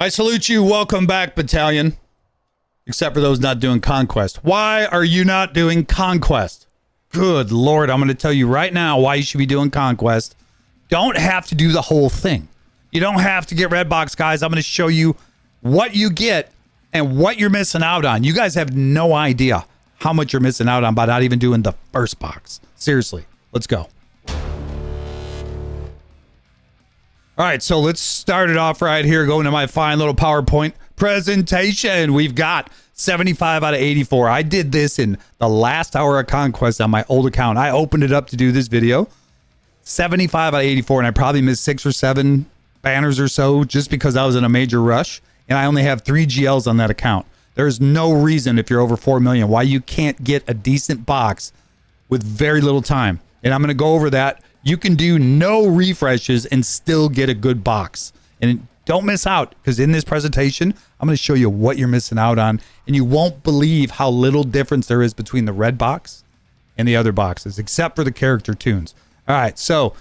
I salute you. Welcome back, Battalion. Except for those not doing Conquest. Why are you not doing Conquest? Good Lord, I'm going to tell you right now why you should be doing Conquest. Don't have to do the whole thing. You don't have to get red box, guys. I'm going to show you what you get and what you're missing out on. You guys have no idea how much you're missing out on by not even doing the first box. Seriously, let's go. All right, so let's start it off right here. Going to my fine little PowerPoint presentation. We've got 75 out of 84. I did this in the last hour of Conquest on my old account. I opened it up to do this video. 75 out of 84, and I probably missed 6 or 7 banners or so just because I was in a major rush, and I only have 3 GLs on that account. There's no reason, if you're over 4 million, why you can't get a decent box with very little time. And I'm going to go over that. You can do no refreshes and still get a good box. And don't miss out, because in this presentation, I'm going to show you what you're missing out on. And you won't believe how little difference there is between the red box and the other boxes, except for the character tunes. All right, so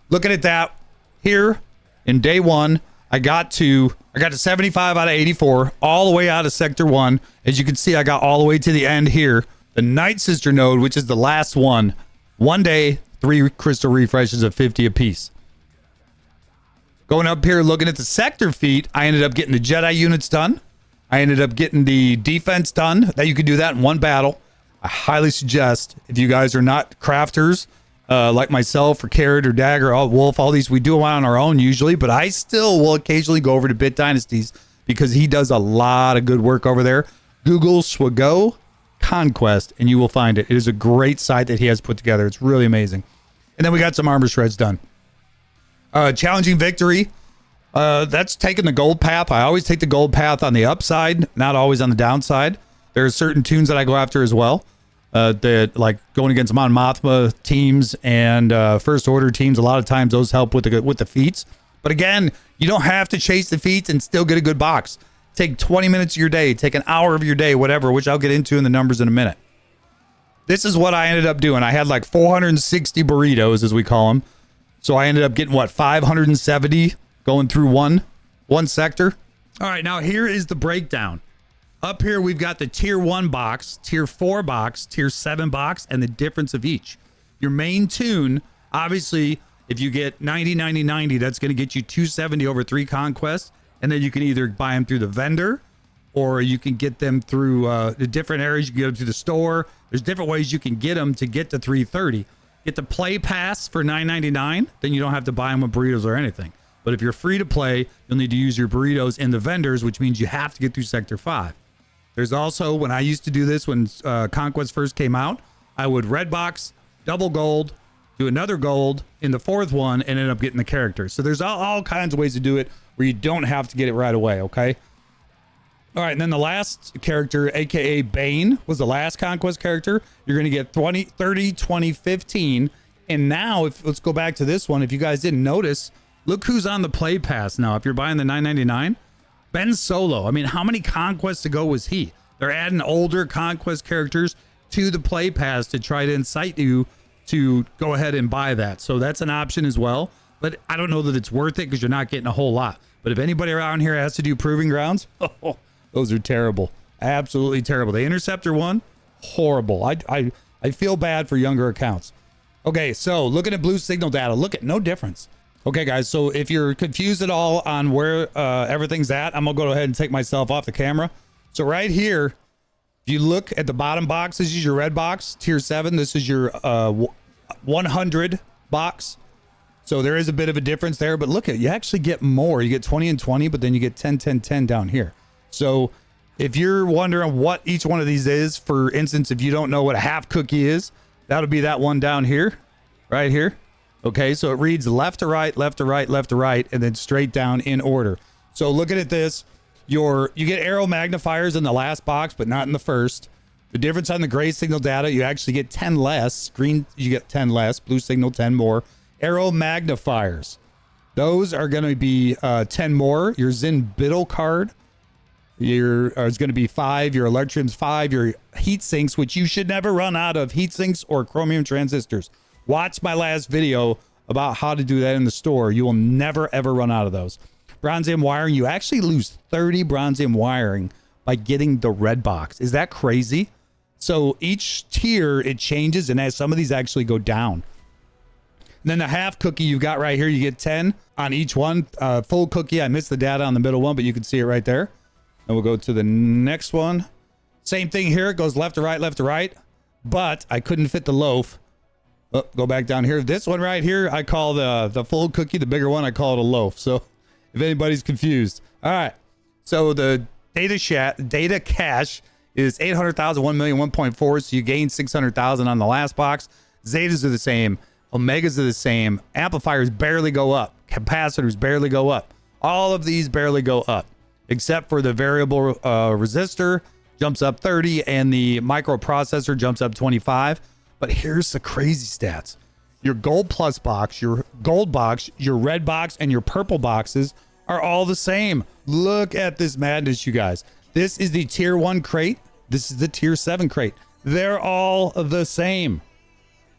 looking at that here in day 1, I got to 75 out of 84, all the way out of sector 1. As you can see, I got all the way to the end here. The Night Sister node, which is the last one day, 3 crystal refreshes of 50 apiece. Going up here, looking at the sector feat, I ended up getting the Jedi units done. I ended up getting the defense done. That you can do that in one battle. I highly suggest, if you guys are not crafters, like myself or Carrot or Dagger, or Wolf, all these, we do them on our own usually, but I still will occasionally go over to Bit Dynasties because he does a lot of good work over there. Google Swgoh Conquest and you will find it. It is a great site that he has put together. It's really amazing. And then we got some armor shreds done. Challenging victory. That's taking the gold path. I always take the gold path on the upside, not always on the downside. There are certain tunes that I go after as well. That, like going against Mon Mothma teams and First Order teams, a lot of times those help with the feats. But again, you don't have to chase the feats and still get a good box. Take 20 minutes of your day, take an hour of your day, whatever, which I'll get into in the numbers in a minute. This is what I ended up doing. I had like 460 burritos, as we call them. So I ended up getting, what, 570 going through one sector. All right, now here is the breakdown. Up here, we've got the tier 1 box, tier 4 box, tier 7 box, and the difference of each. Your main tune, obviously, if you get 90, 90, 90, that's going to get you 270 over 3 conquests. And then you can either buy them through the vendor, or you can get them through the different areas. You can get them through the store. There's different ways you can get them to get to 330. Get the play pass for $9.99, then you don't have to buy them with burritos or anything. But if you're free to play, you'll need to use your burritos in the vendors, which means you have to get through Sector 5. There's also, when I used to do this, when Conquest first came out, I would red box, double gold, do another gold in the 4th one, and end up getting the characters. So there's all kinds of ways to do it where you don't have to get it right away, okay? All right, and then the last character, aka Bane, was the last Conquest character. You're going to get 20, 30, 20, 15. And now, let's go back to this one. If you guys didn't notice, look who's on the play pass now. If you're buying the $9.99, Ben Solo. I mean, how many Conquests ago was he? They're adding older Conquest characters to the play pass to try to incite you to go ahead and buy that. So that's an option as well. But I don't know that it's worth it because you're not getting a whole lot. But if anybody around here has to do proving grounds, those are terrible. Absolutely terrible. The Interceptor one, horrible. I feel bad for younger accounts. Okay, so looking at blue signal data, look at no difference. Okay, guys, so if you're confused at all on where everything's at, I'm going to go ahead and take myself off the camera. So right here, if you look at the bottom box, this is your red box, tier 7. This is your 100 box. So there is a bit of a difference there, but look at, you actually get more. You get 20 and 20, but then you get 10, 10, 10 down here. So if you're wondering what each one of these is, for instance, if you don't know what a half cookie is, that'll be that one down here, right here. Okay, so it reads left to right, left to right, left to right, and then straight down in order. So looking at this, you get arrow magnifiers in the last box, but not in the first. The difference on the gray signal data, you actually get 10 less. Green, you get 10 less. Blue signal, 10 more. Arrow magnifiers, those are going to be 10 more. Your Zin Biddle card is going to be 5. Your Electrium's 5. Your heat sinks, which you should never run out of heat sinks or chromium transistors. Watch my last video about how to do that in the store. You will never ever run out of those. bronzium wiring. You actually lose 30 bronzium wiring by getting the red box. Is that crazy? So each tier it changes, and as some of these actually go down. And then the half cookie you've got right here, you get 10 on each one. Full cookie, I missed the data on the middle one, but you can see it right there. And we'll go to the next one. Same thing here. It goes left to right, left to right. But I couldn't fit the loaf. Oh, go back down here. This one right here, I call the full cookie. The bigger one, I call it a loaf. So if anybody's confused. All right. So the data cache is 800,000, 1 million, 1.4. So you gain 600,000 on the last box. Zetas are the same. Omegas are the same. Amplifiers barely go up. Capacitors barely go up. All of these barely go up, except for the variable resistor jumps up 30 and the microprocessor jumps up 25. But here's the crazy stats. Your gold plus box, your gold box, your red box, and your purple boxes are all the same. Look at this madness, you guys. This is the tier 1 crate. This is the tier 7 crate. They're all the same.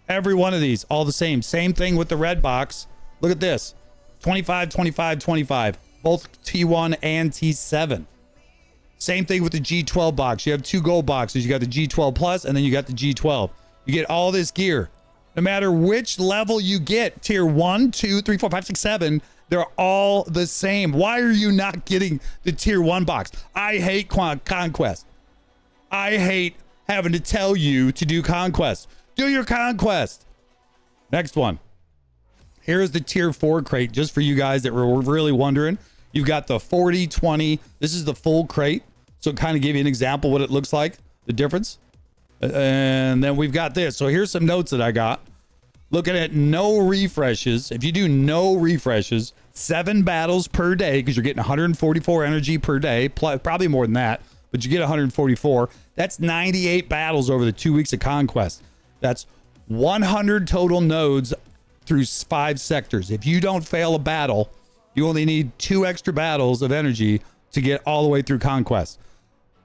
Every one of these, all the same. Same thing with the red box. Look at this. 25, 25, 25. Both T1 and T7. Same thing with the G12 box. You have 2 gold boxes. You got the G12 Plus, and then you got the G12. You get all this gear. No matter which level you get, tier 1, 2, 3, 4, 5, 6, 7, they're all the same. Why are you not getting the tier 1 box? I hate Conquest. I hate having to tell you to do Conquest. Do your Conquest. Next one. Here's the tier 4 crate, just for you guys that were really wondering. You've got the 40, 20. This is the full crate. So kind of give you an example what it looks like, the difference. And then we've got this. So here's some notes that I got. Looking at no refreshes. If you do no refreshes, 7 battles per day, because you're getting 144 energy per day, probably more than that, but you get 144. That's 98 battles over the 2 weeks of Conquest. That's 100 total nodes through 5 sectors. If you don't fail a battle, you only need 2 extra battles of energy to get all the way through Conquest.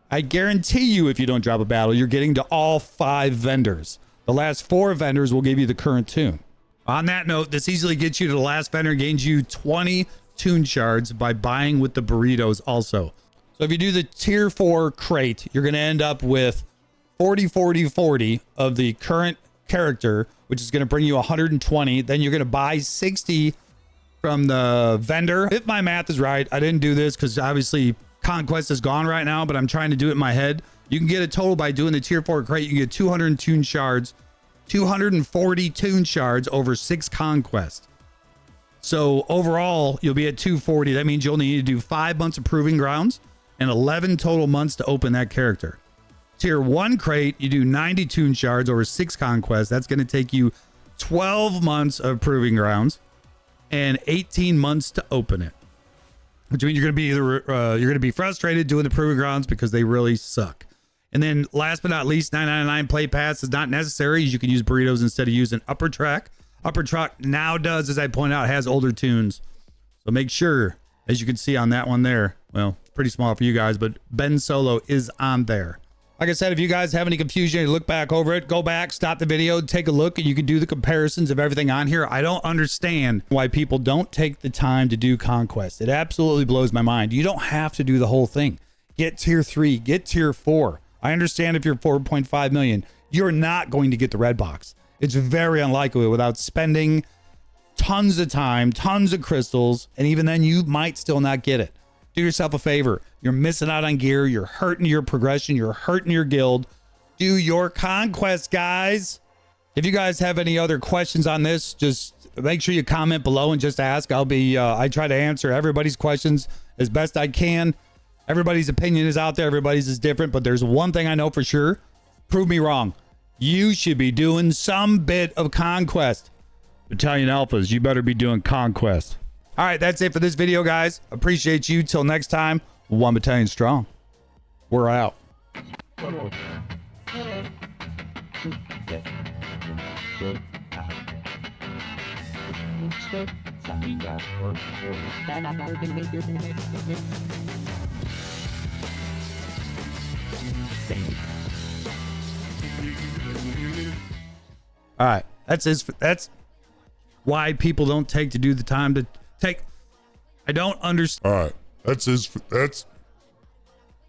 I guarantee you, if you don't drop a battle, you're getting to all 5 vendors. The last 4 vendors will give you the current tune. On that note, this easily gets you to the last vendor, gains you 20 tune shards by buying with the burritos also. So if you do the tier 4 crate, you're going to end up with 40, 40, 40 of the current character, which is going to bring you 120. Then you're going to buy 60 from the vendor. If my math is right, I didn't do this because obviously Conquest is gone right now, but I'm trying to do it in my head. You can get a total by doing the tier 4 crate. You can get 200 tune shards, 240 tune shards over 6 Conquest. So overall, you'll be at 240. That means you only need to do 5 months of proving grounds and 11 total months to open that character. Tier 1 crate, you do 90 tune shards over 6 Conquest. That's going to take you 12 months of proving grounds and 18 months to open it. Which means you're going to be either you're going to be frustrated doing the proving grounds because they really suck. And then last but not least, 999 play pass is not necessary. You can use burritos instead of using upper track. Upper track now does, as I point out, has older tunes. So make sure, as you can see on that one there, well, pretty small for you guys, but Ben Solo is on there. Like I said, if you guys have any confusion, you look back over it, go back, stop the video, take a look, and you can do the comparisons of everything on here. I don't understand why people don't take the time to do Conquest. It absolutely blows my mind. You don't have to do the whole thing. Get tier 3, get tier 4. I understand if you're 4.5 million, you're not going to get the red box. It's very unlikely without spending tons of time, tons of crystals, and even then you might still not get it. Do yourself a favor. You're missing out on gear. You're hurting your progression. You're hurting your guild. Do your Conquest, guys. If you guys have any other questions on this, just make sure you comment below and just ask. I try to answer everybody's questions as best I can. Everybody's opinion is out there. Everybody's is different, but there's one thing I know for sure. Prove me wrong. You should be doing some bit of Conquest. Battalion Alphas, you better be doing Conquest. All right, that's it for this video, guys. Appreciate you. Till next time, 1 battalion strong. We're out. All right, that's why people don't take to do the time to take. I don't understand. All right. That's